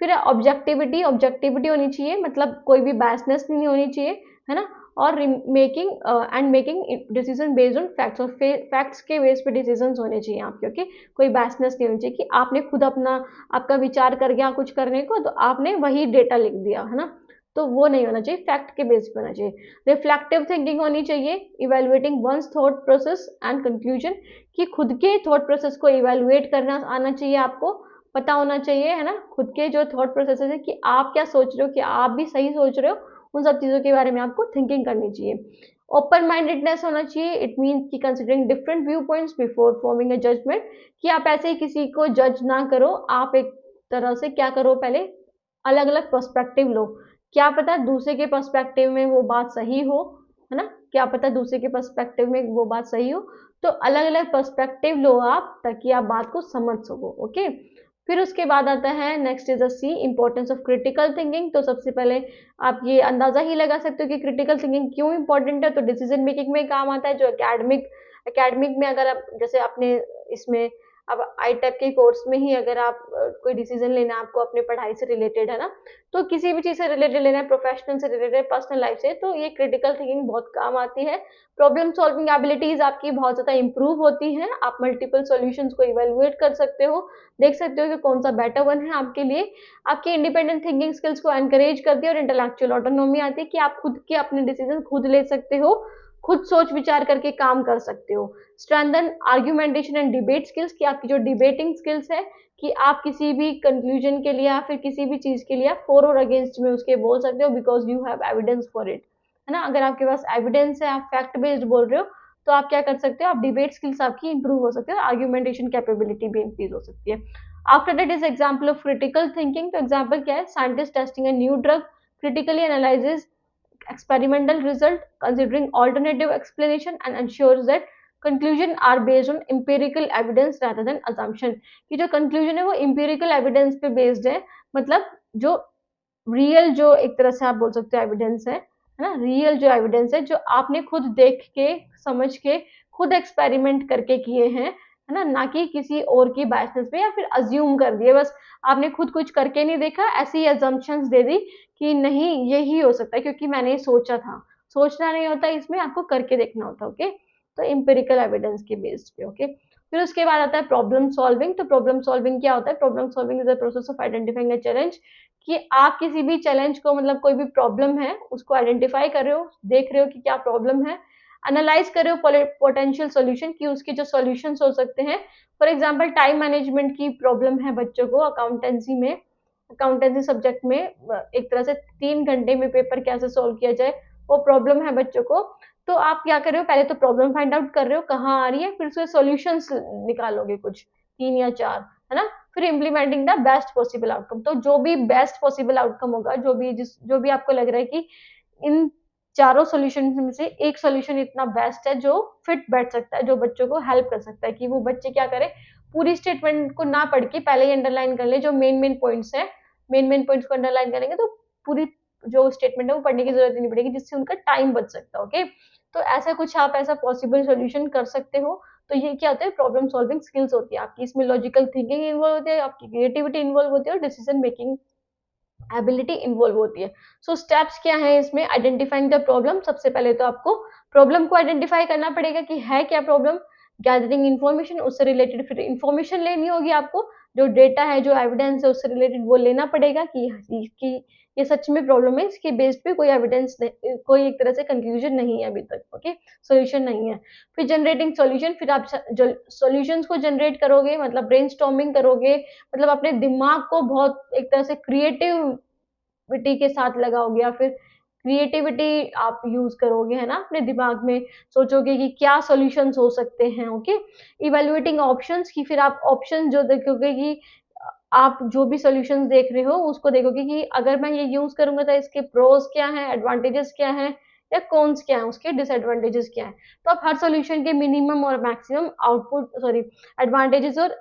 फिर ऑब्जेक्टिविटी, ऑब्जेक्टिविटी होनी चाहिए, मतलब कोई भी बायसनेस नहीं होनी चाहिए, है ना, और making decision based on facts, और फैक्ट्स के बेस पे डिसीजन होने चाहिए आपके। ओके, कोई बायसनेस नहीं होनी चाहिए कि आपने खुद अपना आपका विचार कर गया कुछ करने को तो आपने वही डेटा लिख दिया, है ना, तो वो नहीं होना चाहिए, फैक्ट के बेस पे होना चाहिए। रिफ्लेक्टिव थिंकिंग होनी चाहिए, evaluating one's thought process and conclusion, कि खुद के थॉट प्रोसेस को इवेलुएट करना आना चाहिए आपको, पता होना चाहिए, है ना, खुद के जो थॉट प्रोसेस है कि आप क्या सोच रहे हो, कि आप भी सही सोच रहे हो, उन सब चीज़ों के बारे में आपको थिंकिंग करनी चाहिए। ओपन माइंडेडनेस होना चाहिए, इट मीन्स कि considering different view points before forming a judgement, कि आप ऐसे ही किसी को जज ना करो, आप एक तरह से क्या करो, पहले अलग अलग पर्सपेक्टिव लो, क्या पता दूसरे के पर्सपेक्टिव में वो बात सही हो, है ना, क्या पता दूसरे के पर्सपेक्टिव में वो बात सही हो, तो अलग अलग पर्सपेक्टिव लो आप, ताकि आप बात को समझ सको। ओके, फिर उसके बाद आता है next is a C, importance of critical thinking. तो सबसे पहले आप ये अंदाजा ही लगा सकते हो कि क्रिटिकल थिंकिंग क्यों इंपॉर्टेंट है, तो डिसीजन मेकिंग में काम आता है, जो एकेडमिक में अगर आप जैसे अपने इसमें अब आईटेप के कोर्स में ही अगर आप कोई डिसीजन लेना है आपको अपने पढ़ाई से रिलेटेड, है ना, तो किसी भी चीज़ से रिलेटेड लेना है, प्रोफेशनल से रिलेटेड, पर्सनल लाइफ से, तो ये क्रिटिकल थिंकिंग बहुत काम आती है। प्रॉब्लम सॉल्विंग एबिलिटीज आपकी बहुत ज़्यादा इंप्रूव होती हैं, आप मल्टीपल सॉल्यूशंस को इवेलुएट कर सकते हो, देख सकते हो कि कौन सा बेटर वन है आपके लिए। आपकी इंडिपेंडेंट थिंकिंग स्किल्स को एनकरेज करती है, और इंटेलेक्चुअल ऑटोनॉमी आती है कि आप खुद के अपने डिसीजन खुद ले सकते हो, खुद सोच विचार करके काम कर सकते हो। Strengthen argumentation and debate skills, की आपकी जो डिबेटिंग स्किल्स है, कि आप किसी भी कंक्लूजन के लिए या फिर किसी भी चीज के लिए आप फॉर और अगेंस्ट में उसके बोल सकते हो, because you have evidence for it, है ना, अगर आपके पास एविडेंस है, आप फैक्ट बेस्ड बोल रहे हो, तो आप क्या कर सकते हो, आप डिबेट स्किल्स आपकी इंप्रूव हो सकती है, आर्ग्यूमेंटेशन कैपेबिलिटी भी इंक्रीज हो सकती है। After that is example of critical thinking, तो एग्जाम्पल क्या है, scientist testing a new drug critically analyzes experimental result, considering alternative explanation, and ensures that conclusion are based on empirical evidence rather than assumption, कि जो conclusion है वो empirical evidence पे based है, मतलब जो रियल जो एक तरह से आप बोल सकते हो एविडेंस है ना, रियल जो एविडेंस है जो आपने खुद देख के समझ के खुद एक्सपेरिमेंट करके किए हैं, है ना कि किसी और की बायसनेस पे या फिर अज्यूम कर दिए, बस आपने खुद कुछ करके नहीं देखा, ऐसी अजम्पशंस दे दी कि नहीं यही हो सकता है क्योंकि मैंने सोचा था। सोचना नहीं होता इसमें, आपको करके देखना होता। ओके, तो एम्पिरिकल एविडेंस के बेस्ड पे। ओके, फिर उसके बाद आता है प्रॉब्लम सॉल्विंग। तो प्रॉब्लम सॉल्विंग क्या होता है? Problem solving is the process of identifying a challenge, कि आप किसी भी चैलेंज को, मतलब कोई भी प्रॉब्लम है उसको आइडेंटिफाई कर रहे हो, देख रहे हो कि क्या प्रॉब्लम है, एनालाइज कर रहे हो पोटेंशियल सॉल्यूशन की उसके जो सॉल्यूशंस हो सकते हैं। फॉर एग्जांपल टाइम मैनेजमेंट की प्रॉब्लम है बच्चों को अकाउंटेंसी में, अकाउंटेंसी सब्जेक्ट में एक तरह से 3 घंटे में पेपर कैसे सॉल्व किया जाए, वो प्रॉब्लम है बच्चों को। तो आप क्या कर रहे हो? पहले तो प्रॉब्लम फाइंड आउट कर रहे हो कहाँ आ रही है, फिर उसके सॉल्यूशंस निकालोगे कुछ 3 या 4, है ना। फिर implementing the best possible outcome. तो जो भी बेस्ट पॉसिबल आउटकम होगा, जो भी आपको लग रहा है कि इन चारों सॉल्यूशन में से एक सॉल्यूशन इतना बेस्ट है जो फिट बैठ सकता है, जो बच्चों को हेल्प कर सकता है, कि वो बच्चे क्या करें, पूरी स्टेटमेंट को ना पढ़ के पहले ही अंडरलाइन कर ले जो मेन पॉइंट्स है, मेन पॉइंट्स को अंडरलाइन करेंगे तो पूरी जो स्टेटमेंट है वो पढ़ने की जरूरत नहीं पड़ेगी, जिससे उनका टाइम बच सकता है। ओके, तो ऐसा कुछ आप ऐसा पॉसिबल सॉल्यूशन कर सकते हो। तो ये क्या होता है? प्रॉब्लम सॉल्विंग स्किल्स होती है आपकी, इसमें लॉजिकल थिंकिंग इन्वॉल्व होती है, आपकी क्रिएटिविटी इन्वॉल्व होती है और डिसीजन मेकिंग एबिलिटी इन्वॉल्व होती है। सो स्टेप्स क्या है इसमें? Identifying the problem. सबसे पहले तो आपको प्रॉब्लम को आइडेंटिफाई करना पड़ेगा कि है क्या प्रॉब्लम। गैदरिंग इन्फॉर्मेशन, उससे रिलेटेड फिर इन्फॉर्मेशन लेनी होगी आपको, जो डेटा है, जो एविडेंस है, उससे रिलेटेड वो लेना पड़ेगा कि ये सच में प्रॉब्लम है, इसके बेस पे कोई एविडेंस, कोई एक तरह से कंक्लूजन नहीं है अभी तक। ओके, सोल्यूशन नहीं है। फिर जनरेटिंग सॉल्यूशन, फिर आप सॉल्यूशंस को जनरेट करोगे, मतलब ब्रेनस्टॉर्मिंग करोगे, मतलब अपने दिमाग को बहुत एक तरह से क्रिएटिविटी के साथ लगाओगे, या फिर क्रिएटिविटी आप यूज करोगे, है ना, अपने दिमाग में सोचोगे कि क्या सॉल्यूशंस हो सकते हैं। ओके, इवेल्युएटिंग ऑप्शंस, की फिर आप ऑप्शन जो देखोगे कि आप जो भी सॉल्यूशंस देख रहे हो उसको देखोगे कि अगर मैं ये यूज करूंगा तो इसके प्रोज क्या हैं, एडवांटेजेस क्या हैं, या कॉन्स क्या है, उसके डिसएडवांटेजेस क्या है। तो आप हर सॉल्यूशन के मिनिमम और मैक्सिमम आउटपुट, सॉरी, एडवांटेजेस और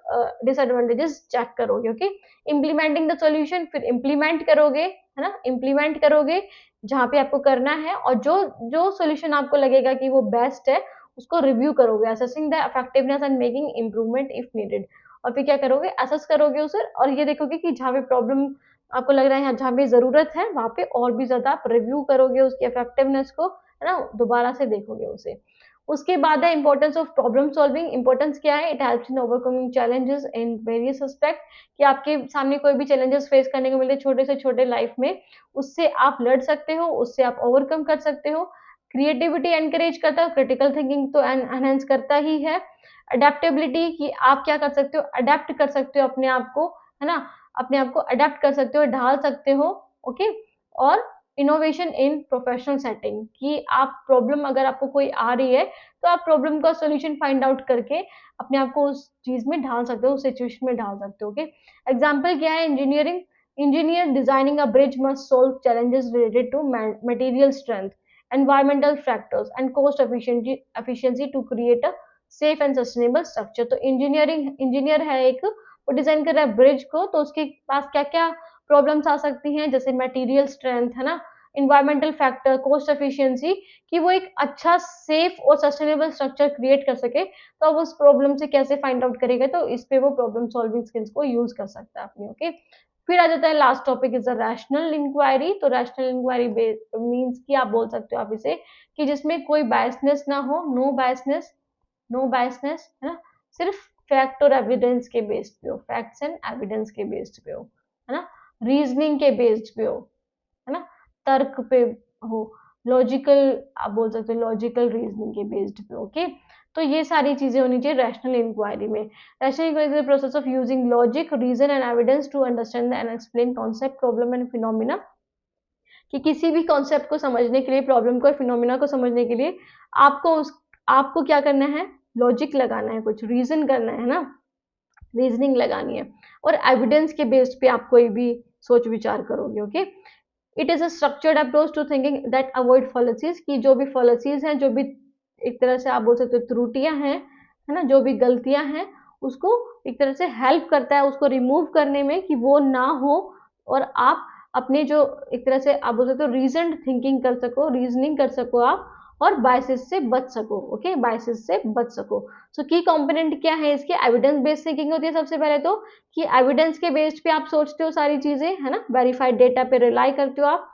डिसएडवांटेजेस चेक करोगे। ओके, इम्प्लीमेंटिंग द सॉल्यूशन, फिर इम्प्लीमेंट करोगे, है ना, इम्प्लीमेंट करोगे जहाँ पे आपको करना है, और जो जो सॉल्यूशन आपको लगेगा कि वो बेस्ट है उसको रिव्यू करोगे, assessing the effectiveness and making improvement if needed. और फिर क्या करोगे? असेस करोगे उसे, और ये देखोगे कि जहाँ पे प्रॉब्लम आपको लग रहा है, जहाँ पे जरूरत है, वहां पे और भी ज्यादा आप रिव्यू करोगे उसकी इफेक्टिवनेस को, है ना, दोबारा से देखोगे उसे। उसके बाद है importance of problem solving. Importance क्या है? It helps in overcoming challenges in various aspect, कि आपके सामने कोई भी चैलेंजेस फेस करने को मिले छोटे से छोटे लाइफ में, उससे आप लड़ सकते हो, उससे आप ओवरकम कर सकते हो। क्रिएटिविटी एनकरेज करता है, क्रिटिकल थिंकिंग तो एनहेंस करता ही है। अडेप्टेबिलिटी, कि आप क्या कर सकते हो, अडेप्ट कर सकते हो अपने आप को, है ना, अपने आप को अडेप्ट कर सकते हो, ढाल सकते हो। ओके, और इनोवेशन इन प्रोफेशनल सेटिंग, कि आप प्रॉब्लम अगर आपको कोई आ रही है तो आप प्रॉब्लम का सॉल्यूशन फाइंड आउट करके अपने आप को उस चीज में ढाल सकते हो, उस सिचुएशन में ढाल सकते हो। ओके, एग्जाम्पल क्या है? Engineering, engineer designing a bridge must solve challenges related to material strength, environmental factors and cost efficiency to create a safe and sustainable structure. तो इंजीनियर है एक, वो डिजाइन कर रहा है ब्रिज को, तो उसके पास क्या क्या प्रॉब्लम्स आ सकती हैं, जैसे मटेरियल स्ट्रेंथ, है ना, इन्वायरमेंटल फैक्टर, कॉस्ट एफिशिएंसी, कि वो एक अच्छा सेफ और सस्टेनेबल स्ट्रक्चर क्रिएट कर सके। तो अब उस प्रॉब्लम से कैसे फाइंड आउट करेगा, तो इस पे वो प्रॉब्लम सॉल्विंग स्किल्स को यूज कर सकता है अपनी। ओके, फिर आ जाता है last topic is the rational inquiry. तो रैशनल इंक्वायरी मीन्स कि आप बोल सकते हो आप इसे, कि जिसमें कोई बायसनेस ना हो, नो बायसनेस, है ना, सिर्फ फैक्ट और एविडेंस के बेस्ड पे हो, फैक्ट्स एंड एविडेंस के बेस्ड पे हो, है ना, रीजनिंग के बेस्ड पे हो, है ना, तर्क पे हो, लॉजिकल, आप बोल सकते हो लॉजिकल रीजनिंग के बेस्ड पे। ओके, तो ये सारी चीजें होनी चाहिए रैशनल इंक्वायरी में। Rational inquiry process of using logic, reason and evidence to understand and explain concept, problem and phenomena, कि किसी भी कॉन्सेप्ट को समझने के लिए, प्रॉब्लम को, फिनोमिना को समझने के लिए आपको क्या करना है? लॉजिक लगाना है, कुछ रीजन करना है ना, रीजनिंग लगानी है, और एविडेंस के बेस्ड पे आप कोई भी सोच विचार करोगे। Okay, it is a structured approach to thinking that avoid fallacies, की जो भी फॉलोसीज हैं, जो भी एक तरह से आप बोल सकते हो त्रुटियां हैं, है ना, जो भी गलतियां हैं, उसको एक तरह से हेल्प करता है उसको रिमूव करने में, कि वो ना हो, और आप अपने जो एक तरह से आप बोल सकते हो रीजन थिंकिंग कर सको, रीजनिंग कर सको आप, और बायसेस से बच सको। ओके, बायसेस से बच सको। सो की कंपोनेंट क्या है इसके? एविडेंस बेस्ड थिंकिंग होती है सबसे पहले तो, कि एविडेंस के बेस्ड पे आप सोचते हो सारी चीजें, है ना, वेरीफाइड डेटा पे रिलाई करते हो आप।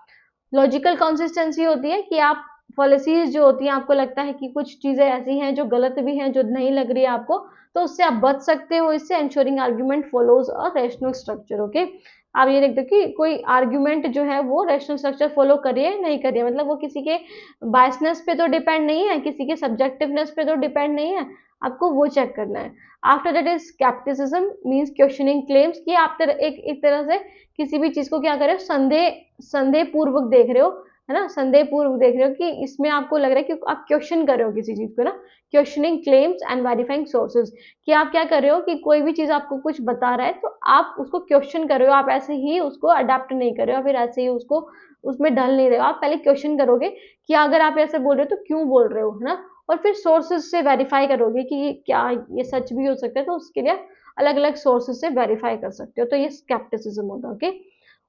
लॉजिकल कंसिस्टेंसी होती है कि आप पॉलिसीज जो होती हैं, आपको लगता है कि कुछ चीज़ें ऐसी हैं जो गलत भी हैं, जो नहीं लग रही है आपको, तो उससे आप बच सकते हो इससे। Ensuring argument follows a rational structure. Okay, आप ये देखते हो कि कोई आर्ग्यूमेंट जो है वो रैशनल स्ट्रक्चर फॉलो करिए नहीं करिए, मतलब वो किसी के बायसनेस पे तो डिपेंड नहीं है, किसी के सब्जेक्टिवनेस पे तो डिपेंड नहीं है, आपको वो चेक करना है। After that is scepticism, means questioning claims, कि आप एक तरह से किसी भी चीज को क्या कर रहे हो, संदेह पूर्वक देख रहे हो, है ना, संदेह पूर्वक देख रहे हो कि इसमें आपको लग रहा है कि आप क्वेश्चन कर रहे हो किसी चीज को ना। Questioning claims and verifying sources, कि आप क्या कर रहे हो कि कोई भी चीज आपको कुछ बता रहा है तो आप उसको क्वेश्चन कर रहे हो, आप ऐसे ही उसको अडेप्ट नहीं कर रहे हो, फिर ऐसे ही उसको उसमें ढल नहीं रहे हो, आप पहले क्वेश्चन करोगे कि अगर आप ऐसे बोल रहे हो तो क्यों बोल रहे हो, है ना, और फिर सोर्सेज से वेरीफाई करोगे कि ये क्या, ये सच भी हो सकता है, तो उसके लिए अलग अलग सोर्सेज से वेरीफाई कर सकते हो, तो ये स्केप्टिसिज्म होता है। ओके,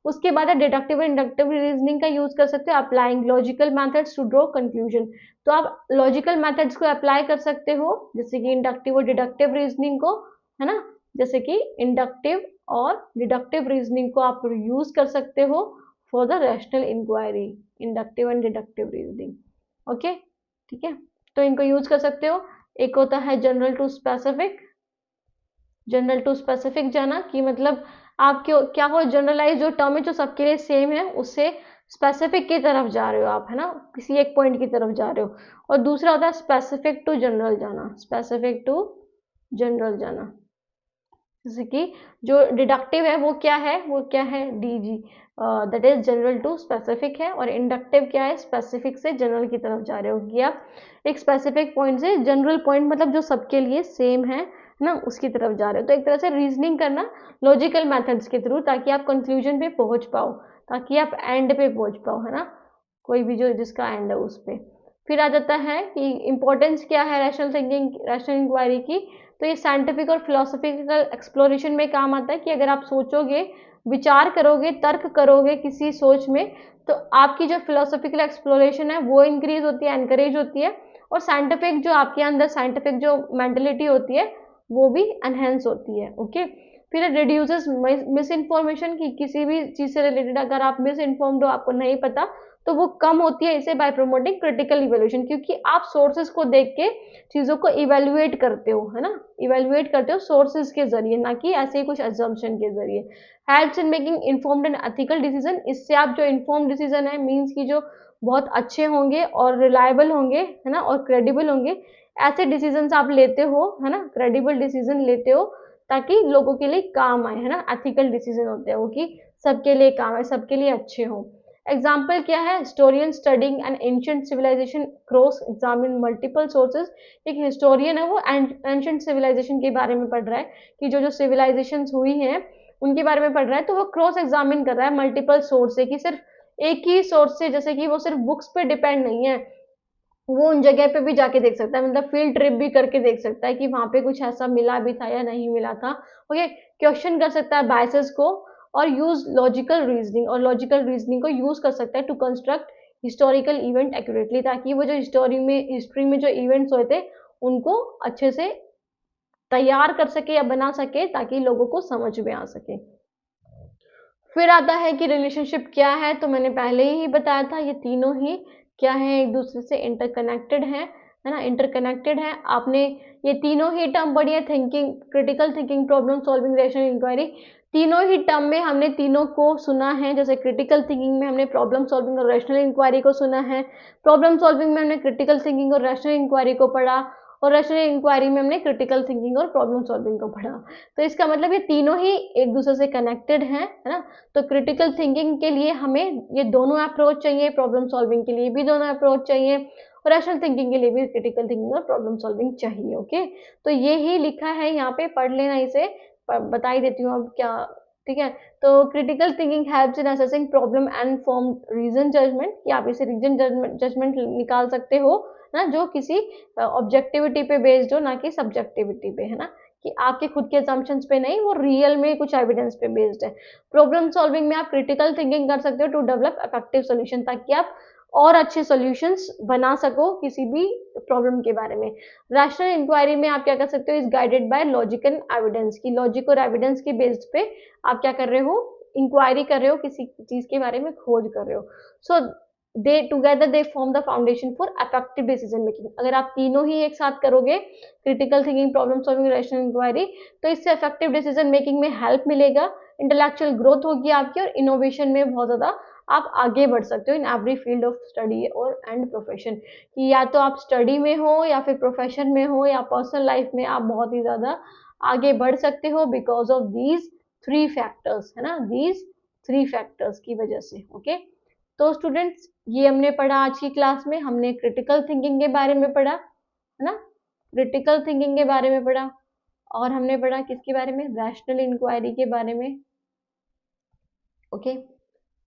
उसके बाद है डिडक्टिव एंड इंडक्टिव रीजनिंग का यूज कर सकते हो, applying logical methods to draw conclusion, तो आप लॉजिकल मेथड्स को अप्लाई कर सकते हो, जैसे कि इंडक्टिव और डिडक्टिव रीजनिंग को, है ना, जैसे कि इंडक्टिव और डिडक्टिव रीजनिंग को आप यूज कर सकते हो for the rational inquiry, inductive and deductive reasoning. Okay, ठीक है, तो इनको यूज कर सकते हो। एक होता है general to specific, general to specific जाना कि मतलब आप क्यों क्या हो, जनरलाइज जो टर्म है जो सबके लिए सेम है उससे स्पेसिफिक की तरफ जा रहे हो आप, है ना, किसी एक पॉइंट की तरफ जा रहे हो। और दूसरा होता है स्पेसिफिक टू जनरल जाना, स्पेसिफिक टू जनरल जाना, जैसे कि जो डिडक्टिव है वो क्या है, वो क्या है, DG, that is general to specific है, और इंडक्टिव क्या है, स्पेसिफिक से जनरल की तरफ जा रहे हो कि आप एक स्पेसिफिक पॉइंट से जनरल पॉइंट, मतलब जो सबके लिए सेम है ना, उसकी तरफ जा रहे हो। तो एक तरह से रीजनिंग करना लॉजिकल मेथड्स के थ्रू, ताकि आप कंक्लूजन पे पहुंच पाओ, ताकि आप एंड पे पहुंच पाओ, है ना, कोई भी जो जिसका एंड है उस पे। फिर आ जाता है कि इंपॉर्टेंस क्या है रैशनल थिंकिंग, रैशनल इंक्वायरी की, तो ये साइंटिफिक और फिलोसफिकल एक्सप्लोरेशन में काम आता है कि अगर आप सोचोगे, विचार करोगे, तर्क करोगे किसी सोच में, तो आपकी जो फिलोसफिकल एक्सप्लोरेशन है वो इंक्रीज होती है, एनकरेज होती है, और साइंटिफिक जो आपके अंदर साइंटिफिक जो मेंटलिटी होती है वो भी एनहेंस होती है। ओके, फिर रिड्यूसेस मिस इन्फॉर्मेशन, की किसी भी चीज से रिलेटेड अगर आप मिस इन्फॉर्म्ड हो, आपको नहीं पता, तो वो कम होती है इसे बाय प्रमोटिंग क्रिटिकल इवेल्यूशन, क्योंकि आप सोर्सेज को देख के चीजों को इवेल्युएट करते हो, है ना, इवेल्युएट करते हो सोर्सेज के जरिए, ना कि ऐसे ही कुछ अजम्पशन के जरिए। Helps in making informed and ethical decision, इससे आप जो इन्फॉर्म्ड डिसीजन है, मीन्स की जो बहुत अच्छे होंगे और रिलायबल होंगे, है ना, और क्रेडिबल होंगे, ऐसे डिसीजन आप लेते हो, है ना, क्रेडिबल डिसीजन लेते हो, ताकि लोगों के लिए काम आए, है ना, एथिकल डिसीजन होते हैं वो कि सबके लिए काम आए, सबके लिए अच्छे हों। एग्जाम्पल क्या है, historian studying an ancient civilization cross examine multiple sources, एक हिस्टोरियन है वो एंशियंट सिविलाइजेशन के बारे में पढ़ रहा है कि जो जो सिविलाइजेशन हुई हैं उनके बारे में पढ़ रहा है, तो वो क्रॉस एग्जामिन कर रहा है मल्टीपल सोर्स से, कि सिर्फ एक ही सोर्स से, जैसे कि वो सिर्फ बुक्स पे डिपेंड नहीं है, वो उन जगह पे भी जाके देख सकता है, मतलब फील्ड ट्रिप भी करके देख सकता है कि वहां पे कुछ ऐसा मिला भी था या नहीं मिला था। ओके, क्वेश्चन कर सकता है बायसेस को, और यूज लॉजिकल रीजनिंग, और लॉजिकल रीजनिंग को यूज कर सकता है to construct historical event accurately, ताकि वो जो हिस्ट्री में जो इवेंट्स हुए थे उनको अच्छे से तैयार कर सके या बना सके, ताकि लोगों को समझ में आ सके। फिर आता है कि रिलेशनशिप क्या है, तो मैंने पहले ही बताया था, ये तीनों ही क्या है, एक दूसरे से इंटरकनेक्टेड है ना, इंटरकनेक्टेड है। आपने ये तीनों ही टर्म पढ़ी है, thinking, critical thinking, problem solving, rational inquiry, तीनों ही टर्म में हमने तीनों को सुना है। जैसे क्रिटिकल थिंकिंग में हमने प्रॉब्लम सॉल्विंग और रैशनल इंक्वायरी को सुना है, प्रॉब्लम सॉल्विंग में हमने क्रिटिकल थिंकिंग और रैशनल इंक्वायरी को पढ़ा, और रैशनल इंक्वायरी में हमने क्रिटिकल थिंकिंग और प्रॉब्लम सॉल्विंग को पढ़ा। तो इसका मतलब ये तीनों ही एक दूसरे से कनेक्टेड है ना। तो क्रिटिकल थिंकिंग के लिए हमें ये दोनों अप्रोच चाहिए, प्रॉब्लम सॉल्विंग के लिए भी दोनों अप्रोच चाहिए, और रैशनल थिंकिंग के लिए भी क्रिटिकल थिंकिंग और प्रॉब्लम सॉल्विंग चाहिए। ओके, तो ये ही लिखा है यहाँ पे, पढ़ लेना इसे, बता ही देती हूँ अब क्या, ठीक है। तो critical thinking helps in assessing problem and form reason judgement, कि आप इसे रीजन जजमेंट निकाल सकते हो ना, जो किसी ऑब्जेक्टिविटी पे बेस्ड हो, ना कि सब्जेक्टिविटी पे, है ना, कि आपके खुद के assumptions पे नहीं, वो रियल में कुछ एविडेंस पे बेस्ड है। प्रॉब्लम सॉल्विंग में आप क्रिटिकल थिंकिंग कर सकते हो टू डेवलप इफेक्टिव सोल्यूशन, ताकि आप और अच्छे सॉल्यूशंस बना सको किसी भी प्रॉब्लम के बारे में। रैशनल इंक्वायरी में आप क्या कर सकते हो, is guided by logic and evidence, की लॉजिक और एविडेंस के बेस्ड पे आप क्या कर रहे हो, इंक्वायरी कर रहे हो, किसी चीज के बारे में खोज कर रहे हो। So they together they form the foundation for effective decision making. अगर आप तीनों ही एक साथ करोगे, critical thinking, problem solving, rational inquiry, तो इससे इफेक्टिव डिसीजन मेकिंग में हेल्प मिलेगा, इंटेलेक्चुअल ग्रोथ होगी आपकी, और इनोवेशन में बहुत ज़्यादा आप आगे बढ़ सकते हो in every field of study और एंड प्रोफेशन, कि या तो आप स्टडी में हो या फिर प्रोफेशन में हो या पर्सनल लाइफ में आप बहुत ही ज़्यादा आगे बढ़ सकते हो because of these three factors, है ना, दीज थ्री फैक्टर्स की वजह से। ओके, तो स्टूडेंट्स ये हमने पढ़ा आज की क्लास में, हमने क्रिटिकल थिंकिंग के बारे में पढ़ा, है ना, क्रिटिकल थिंकिंग के बारे में पढ़ा, और हमने पढ़ा किसके बारे में, रैशनल इंक्वायरी के बारे में। ओके,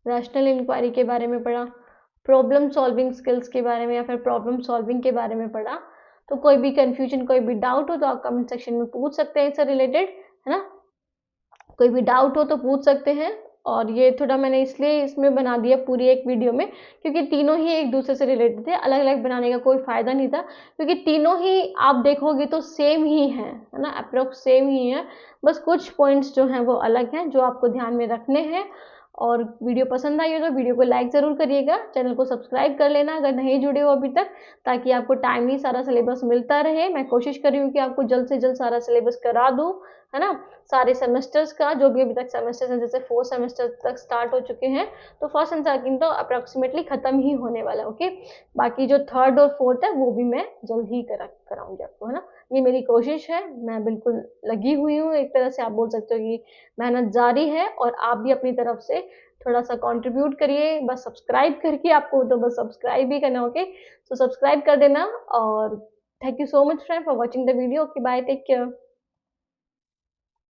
रैशनल इंक्वायरी के बारे में पढ़ा, प्रॉब्लम सॉल्विंग स्किल्स के बारे में या फिर प्रॉब्लम सॉल्विंग के बारे में पढ़ा। तो कोई भी कंफ्यूजन, कोई भी डाउट हो तो आप कमेंट सेक्शन में पूछ सकते हैं इससे रिलेटेड, है ना, कोई भी डाउट हो तो पूछ सकते हैं। और ये थोड़ा मैंने इसलिए इसमें बना दिया पूरी एक वीडियो में, क्योंकि तीनों ही एक दूसरे से रिलेटेड थे, अलग अलग बनाने का कोई फायदा नहीं था, क्योंकि तीनों ही आप देखोगे तो सेम ही है ना, अप्रोक्स सेम ही है, बस कुछ पॉइंट्स जो हैं वो अलग हैं जो आपको ध्यान में रखने हैं। और वीडियो पसंद आई हो तो वीडियो को लाइक ज़रूर करिएगा, चैनल को सब्सक्राइब कर लेना अगर नहीं जुड़े हो अभी तक, ताकि आपको टाइमली सारा सिलेबस मिलता रहे। मैं कोशिश कर रही हूँ कि आपको जल्द से जल्द सारा सिलेबस करा दूँ, है ना, सारे सेमेस्टर्स का, जो भी अभी तक सेमेस्टर्स हैं, जैसे 4 सेमेस्टर तक स्टार्ट हो चुके हैं, तो फर्स्ट एंड सेकंड तो अप्रॉक्सीमेटली खत्म ही होने वाला है। ओके, बाकी जो थर्ड और फोर्थ है वो भी मैं जल्द ही कराऊंगी आपको, है ना, ये मेरी कोशिश है, मैं बिल्कुल लगी हुई हूँ, एक तरह से आप बोल सकते हो कि मेहनत जारी है, और आप भी अपनी तरफ से थोड़ा सा कंट्रीब्यूट करिए, बस सब्सक्राइब करके, आपको तो बस सब्सक्राइब ही करना। ओके, तो सब्सक्राइब कर देना, और thank you so much friend for watching the video. Okay, bye, take care.